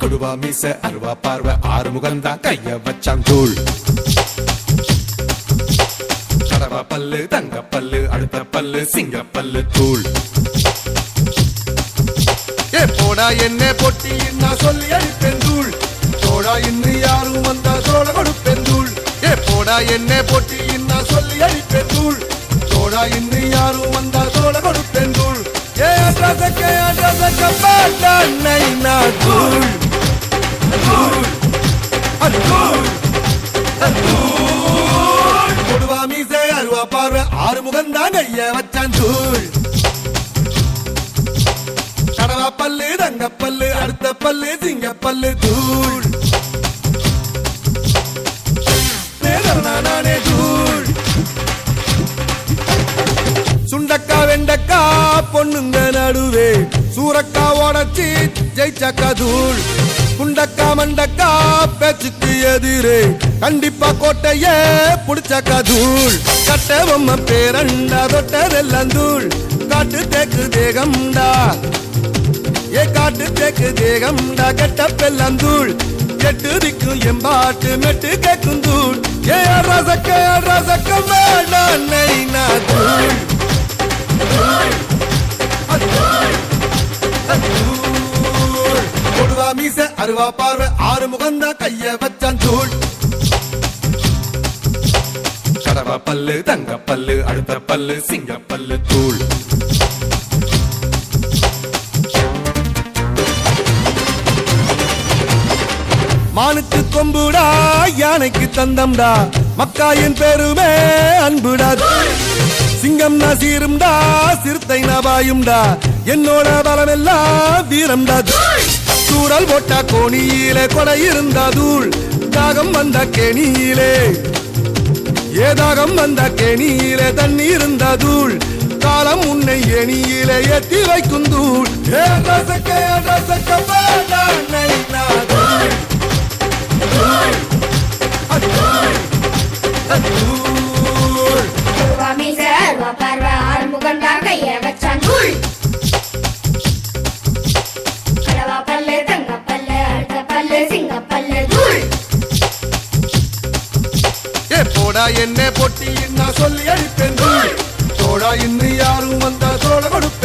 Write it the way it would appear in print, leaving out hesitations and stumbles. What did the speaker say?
கொடுவா மீச அருவா பார்வை ஆறு முகந்தான் கைய வச்சான் தூள் கடவா பல்லு தங்க பல்லு அடுத்த பல்லு சிங்க பல்லு தூள் ஏ போடா என்ன பொட்டி நான் சொல்லி அழிப்பேன் தூள் தோடா இன்னும் யாரும் வந்தா தோட கொடுப்பேன் தூள் ஏ போடா என்ன பொட்டி நான் சொல்லி அழிப்பேன் தூள் தோடா இன்னும் யாரும் வந்தா தோட கொடுப்பேன் தூள் ஏ அட்ரஸக்க பாட்டா நைனா தூள் கொடுவா மீசை அருவா பார்வை ஆறு முகந்தான் கைய வச்சான் தூள் கடவா பல்லு தங்க பல்லு அடுத்த பல்லு சிங்க பல்லு தூள் நானே தூள் சுண்டக்கா வெண்டக்கா பொண்ணுங்க நடுவே சூரக்கா உடச்சி ஜெயிச்சக்கா தூள் குண்டக்கா மண்டக்கா பேச்சுக்கு எதிரே கண்டிப்பா கோட்டையே புடிச்சக்கா தூள் கட்ட பொம்மை பேரண்டா தொட்டதெல்லாம் தூள் காட்டு தேக்கு தேகம்டா ஏ காட்டு தேக்கு தேகம்டா கெட்ட பெல்லாம் தூள் கெட்டு திக்கும் எம்பாட்டு மெட்டு கேக்கும் தூள் ஏ ரசக்க வேண்டாம் நைனா தூள் கொடுவா மீச அருவா பார்வை ஆறு முகந்தா கைய வச்சான் தூள் கடவா பல்லு தங்க பல்லு அடுத்த பல்லு சிங்க பல்லு தூள் மானுக்கு கொம்புடா யானைக்கு தந்தம்டா மக்காயின் பெருமே அன்புடா சிங்கம்னா சீரும்டா சிறுத்தை நபாயும்டா என்னோட பலமெல்லாம் வீரம்டா சூழல் போட்டா கோணியிலே கொடை இருந்தா தூள் தாகம் வந்த கேணியிலே ஏதாகம் வந்த கேணியிலே தண்ணி இருந்தா தூள் காலம் உன்னை எணியிலே ஏத்தி வைக்கும் தூள் போடா என்ன பொட்டி நான் சொல்லி அழிப்பேன் தோடா இன்னும் யாரும் வந்தா தோட கொடுப்பேன்